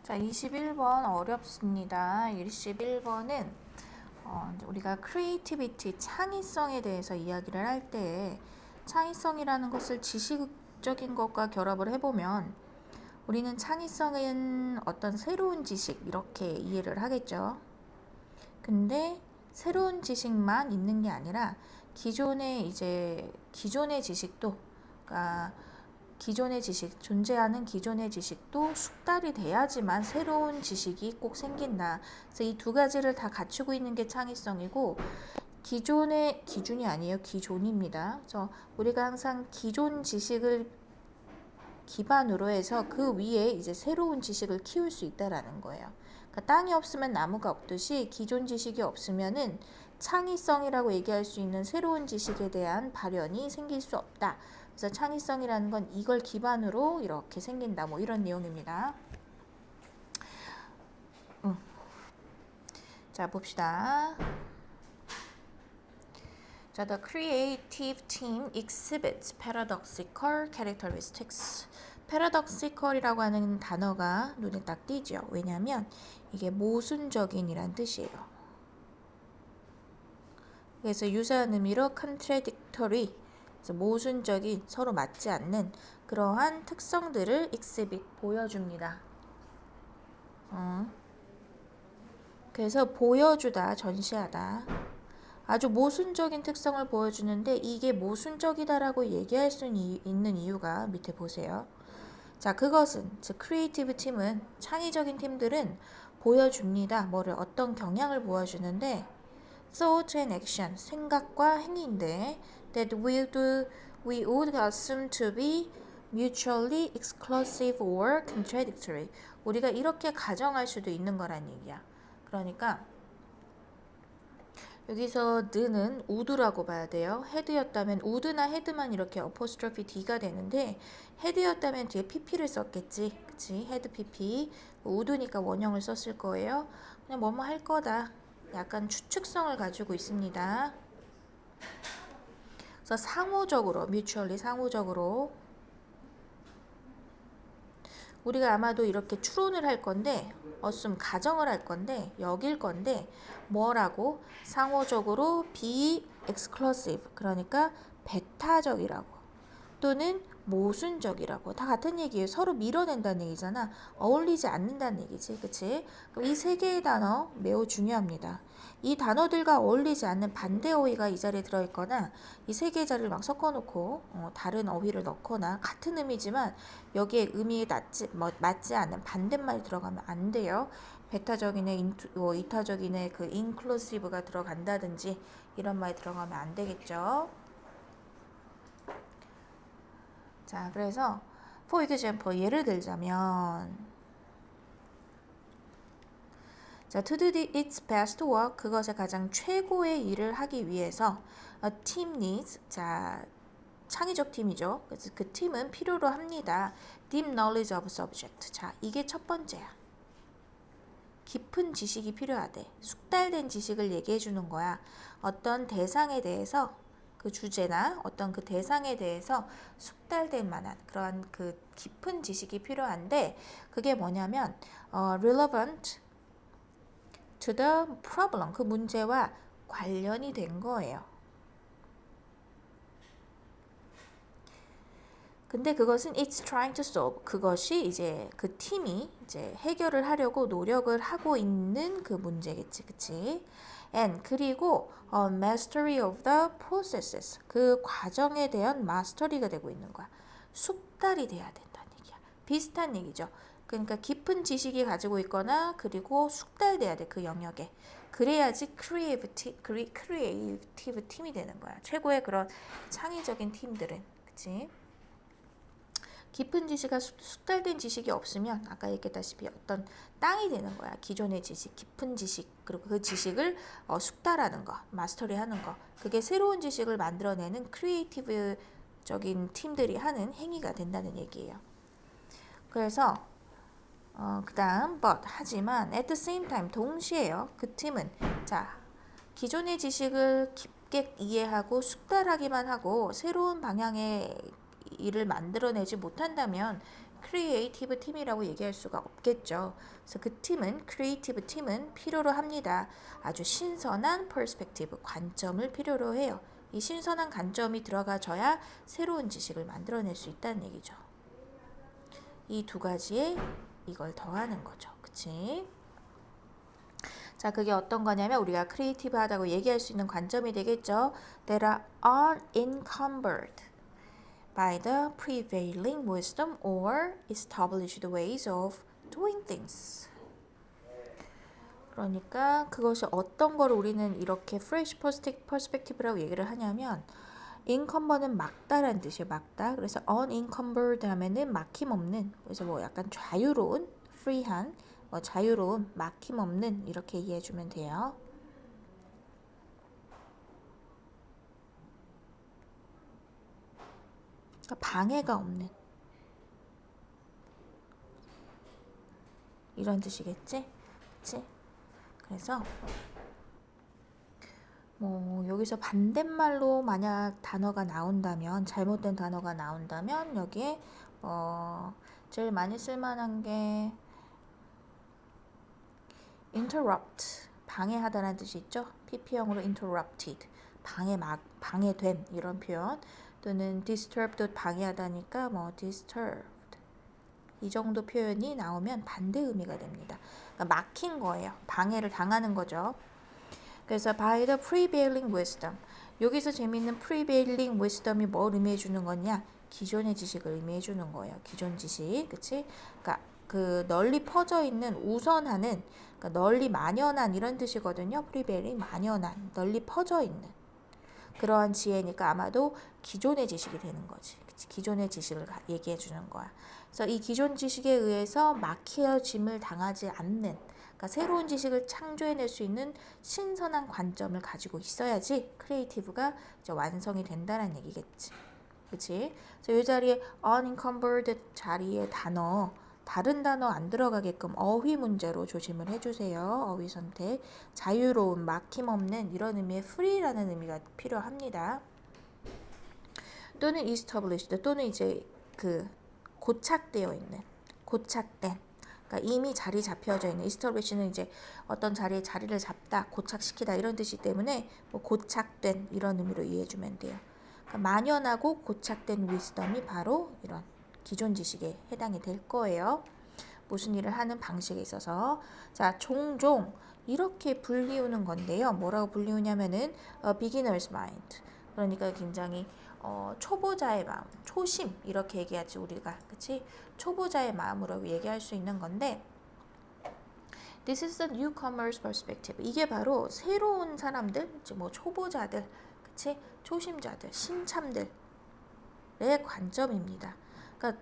자, 21번 어렵습니다. 21번은 우리가 크리에이티비티, 창의성에 대해서 이야기를 할 때 창의성이라는 것을 지식적인 것과 결합을 해보면 우리는 창의성은 어떤 새로운 지식 이렇게 이해를 하겠죠. 근데 새로운 지식만 있는 게 아니라 기존의 지식도, 그러니까 기존의 지식, 존재하는 기존의 지식도 숙달이 돼야지만 새로운 지식이 꼭 생긴다. 그래서 이 두 가지를 다 갖추고 있는 게 창의성이고, 기존의 기준이 아니에요. 기존입니다. 그래서 우리가 항상 기존 지식을 기반으로 해서 그 위에 이제 새로운 지식을 키울 수 있다라는 거예요. 그러니까 땅이 없으면 나무가 없듯이 기존 지식이 없으면은 창의성이라고 얘기할 수 있는 새로운 지식에 대한 발현이 생길 수 없다. 그래서 창의성이라는 건 이걸 기반으로 이렇게 생긴다. 뭐 이런 내용입니다. 자, 봅시다. 자, the creative team exhibits paradoxical characteristics. paradoxical이라고 하는 단어가 눈에 딱 띄죠. 왜냐하면 이게 모순적인이란 뜻이에요. 그래서 유사한 의미로 contradictory, 그래서 모순적인, 서로 맞지 않는 그러한 특성들을 exhibit, 보여줍니다. 그래서 보여주다, 전시하다. 아주 모순적인 특성을 보여주는데 이게 모순적이다라고 얘기할 수 있는 이유가 밑에 보세요. 자, 그것은, 즉 크리에이티브 팀은, 창의적인 팀들은 보여줍니다. 뭐를, 어떤 경향을 보여주는데 thought and action, 생각과 행위인데 that we would assume to be mutually exclusive or contradictory. 우리가 이렇게 가정할 수도 있는 거란 얘기야. 그러니까 여기서 드는 would라고 봐야 돼요. 헤드였다면 would나 헤드만 이렇게 어포스트로피 D가 되는데 헤드였다면 뒤에 pp를 썼겠지. 그치? 헤드 pp. would니까 원형을 썼을 거예요. 그냥 뭐뭐 할 거다. 약간 추측성을 가지고 있습니다. 그래서 상호적으로, mutually 상호적으로 우리가 아마도 이렇게 추론을 할 건데 가정을 할 건데 여길 건데 뭐라고? 상호적으로 be exclusive, 그러니까 배타적이라고 또는 모순적이라고, 다 같은 얘기예요. 서로 밀어낸다는 얘기잖아. 어울리지 않는다는 얘기지. 그치? 그럼 이 세 개의 단어 매우 중요합니다. 이 단어들과 어울리지 않는 반대 어휘가 이 자리에 들어있거나 이 세 개의 자리를 막 섞어놓고 다른 어휘를 넣거나 같은 의미지만 여기에 의미에 맞지 않는 반대말이 들어가면 안 돼요. 배타적이네, 이타적이네, 그 inclusive가 들어간다든지 이런 말이 들어가면 안 되겠죠. 자, 그래서 for example, 예를 들자면 자, to do its best work, 그것의 가장 최고의 일을 하기 위해서 a team needs, 자, 창의적 팀이죠. 그래서 그 팀은 필요로 합니다. deep knowledge of subject. 자, 이게 첫 번째야. 깊은 지식이 필요하대. 숙달된 지식을 얘기해 주는 거야. 어떤 대상에 대해서, 그 주제나 어떤 그 대상에 대해서 숙달될 만한 그러한 그 깊은 지식이 필요한데 그게 뭐냐면 relevant to the problem, 그 문제와 관련이 된 거예요. 근데 그것은 it's trying to solve, 그것이 이제 그 팀이 이제 해결을 하려고 노력을 하고 있는 그 문제겠지, 그치? And 그리고 mastery of the processes, 그 과정에 대한 마스터리가 되고 있는 거야. 숙달이 돼야 된다는 얘기야. 비슷한 얘기죠. 그러니까 깊은 지식이 가지고 있거나 그리고 숙달돼야 돼, 그 영역에. 그래야지 크리에이티브 팀이 되는 거야. 최고의 그런 창의적인 팀들은, 그치? 깊은 지식과 숙달된 지식이 없으면 아까 얘기했다시피 어떤 땅이 되는 거야. 기존의 지식, 깊은 지식, 그리고 그 지식을 숙달하는 거, 마스터리하는 거. 그게 새로운 지식을 만들어내는 크리에이티브적인 팀들이 하는 행위가 된다는 얘기예요. 그래서 그 다음 but, 하지만 at the same time, 동시에요. 그 팀은 자, 기존의 지식을 깊게 이해하고 숙달하기만 하고 새로운 방향의 일을 만들어내지 못한다면 크리에이티브 팀이라고 얘기할 수가 없겠죠. 그래서 그 팀은 크리에이티브 팀은 필요로 합니다. 아주 신선한 퍼스펙티브 관점을 필요로 해요. 이 신선한 관점이 들어가져야 새로운 지식을 만들어낼 수 있다는 얘기죠. 이 두 가지에 이걸 더하는 거죠. 그치? 자, 그게 어떤 거냐면 우리가 크리에이티브하다고 얘기할 수 있는 관점이 되겠죠. That are unencumbered by the prevailing wisdom or established ways of doing things. 그러니까 그것이 어떤 걸 우리는 이렇게 fresh perspective라고 얘기를 하냐면 encumber는 막다라는 뜻이에요. 막다. 그래서 unencumbered 하면은 막힘없는, 그래서 뭐 약간 자유로운, free한, 자유로운, 막힘없는 이렇게 이해해주면 돼요. 그러니까 방해가 없는 이런 뜻이겠지? 그치? 그래서 뭐 여기서 반대말로 만약 단어가 나온다면, 잘못된 단어가 나온다면 여기에 제일 많이 쓸만한 게 interrupt, 방해하다라는 뜻이 있죠. PP형으로 interrupted, 방해된 이런 표현, 또는 disturbed, 방해하다니까 뭐 disturbed, 이 정도 표현이 나오면 반대 의미가 됩니다. 그러니까 막힌 거예요. 방해를 당하는 거죠. 그래서 by the prevailing wisdom, 여기서 재미있는 prevailing wisdom이 뭘 의미해 주는 거냐? 기존의 지식을 의미해 주는 거예요. 기존 지식, 그치? 그러니까 그 널리 퍼져 있는, 우선하는, 그러니까 널리 만연한 이런 뜻이거든요. prevailing, 만연한, 널리 퍼져 있는 그러한 지혜니까 아마도 기존의 지식이 되는 거지. 그치? 기존의 지식을 얘기해 주는 거야. 그래서 이 기존 지식에 의해서 막혀짐을 당하지 않는, 그러니까 새로운 지식을 창조해낼 수 있는 신선한 관점을 가지고 있어야지 크리에이티브가 이제 완성이 된다는 얘기겠지. 그치? 그래서 이 자리에 unencumbered 자리에 단어, 다른 단어 안 들어가게끔 어휘 문제로 조심을 해주세요. 어휘 선택. 자유로운, 막힘없는 이런 의미의 free라는 의미가 필요합니다. 또는 established, 또는 이제 그 고착되어 있는, 고착된, 그러니까 이미 자리 잡혀져 있는, establish는 이제 어떤 자리에 자리를 잡다, 고착시키다 이런 뜻이기 때문에 뭐 고착된 이런 의미로 이해해주면 돼요. 그러니까 만연하고 고착된 wisdom이 바로 이런 기존 지식에 해당이 될 거예요. 무슨 일을 하는 방식에 있어서. 자, 종종 이렇게 불리우는 건데요. 뭐라고 불리우냐면은 beginner's mind. 그러니까 굉장히 초보자의 마음, 초심 이렇게 얘기하지 우리가, 그치? 초보자의 마음으로 얘기할 수 있는 건데, This is the newcomer's perspective. 이게 바로 새로운 사람들, 뭐 초보자들, 그치? 초심자들, 신참들의 관점입니다. 그러니까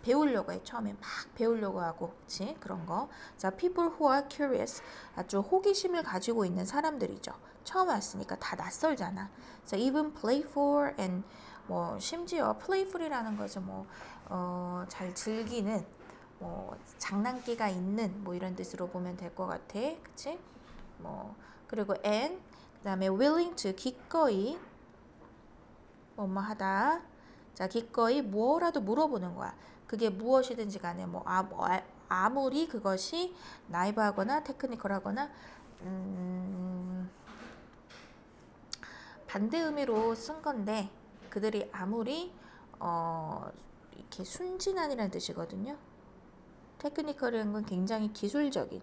배우려고 해. 처음에 막 배우려고 하고, 그치? 그런 거. 자, people who are curious, 아주 호기심을 가지고 있는 사람들이죠. 처음 왔으니까 다 낯설잖아. 그래서 even playful and 뭐 심지어 playful이라는 것은 잘 즐기는, 뭐 장난기가 있는 뭐 이런 뜻으로 보면 될 것 같아. 그치? 뭐 그리고 and 그다음에 willing to, 기꺼이 뭐뭐 하다. 자, 기꺼이 뭐라도 물어보는 거야. 그게 무엇이든지 간에 아무리 그것이 나이브하거나 테크니컬하거나 반대 의미로 쓴 건데, 그들이 아무리 이렇게 순진한이라는 뜻이거든요. 테크니컬이라는 건 굉장히 기술적인,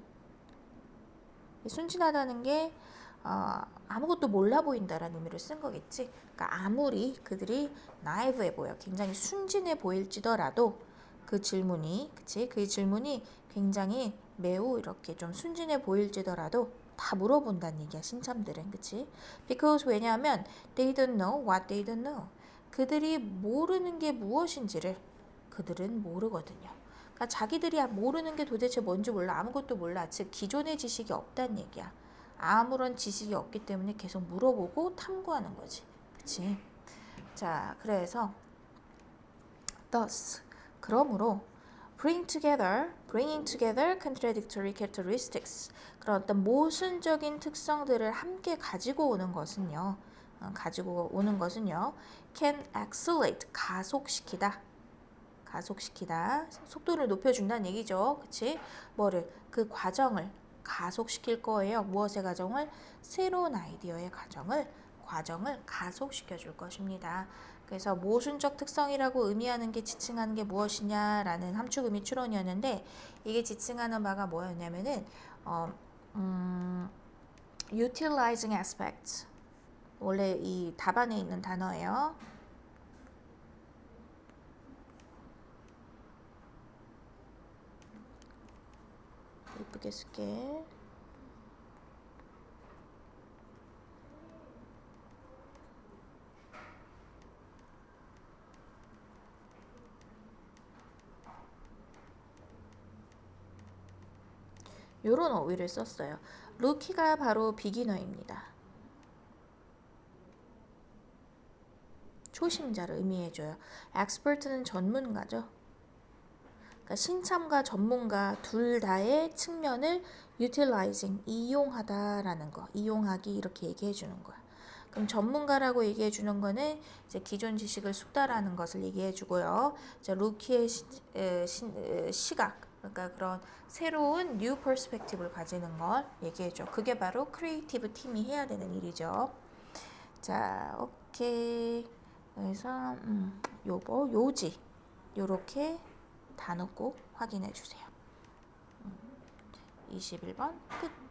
순진하다는 게 아무것도 몰라 보인다라는 의미로 쓴 거겠지. 그러니까 아무리 그들이 나이브해 보여, 굉장히 순진해 보일지더라도 그 질문이, 그치? 그 질문이 굉장히 매우 이렇게 좀 순진해 보일지더라도 다 물어본다는 얘기야, 신참들은. 그치? Because, 왜냐하면 they don't know what they don't know. 그들이 모르는 게 무엇인지를 그들은 모르거든요. 그러니까 자기들이 모르는 게 도대체 뭔지 몰라. 아무것도 몰라. 즉 기존의 지식이 없다는 얘기야. 아무런 지식이 없기 때문에 계속 물어보고 탐구하는 거지. 그치? 자, 그래서 thus, 그러므로 bringing together contradictory characteristics, 그런 어떤 모순적인 특성들을 함께 가지고 오는 것은요, can accelerate, 가속시키다. 가속시키다. 속도를 높여준다는 얘기죠. 그치? 뭐를? 그 과정을 가속시킬 거예요. 무엇의 과정을? 새로운 아이디어의 과정을 가속시켜 줄 것입니다. 그래서 모순적 특성이라고 의미하는 게 지칭하는 게 무엇이냐라는 함축의미 추론이었는데 이게 지칭하는 바가 뭐였냐면은 utilizing aspects. 원래 이 답안에 있는 단어예요. 예쁘게 쓸게. 요런 어휘를 썼어요. 루키가 바로 비기너입니다. 초심자를 의미해줘요. expert는 전문가죠. 그러니까 신참과 전문가 둘 다의 측면을 utilizing, 이용하다라는 거, 이용하기 이렇게 얘기해 주는 거야. 그럼 전문가라고 얘기해 주는 거는 이제 기존 지식을 숙달하는 것을 얘기해 주고요. 이제 루키의 시각, 그러니까 그런 새로운 new perspective를 가지는 걸 얘기해 줘. 그게 바로 크리에이티브 팀이 해야 되는 일이죠. 자, 오케이. 그래서 요지 요렇게 단어 꼭 확인해 주세요. 21번 끝.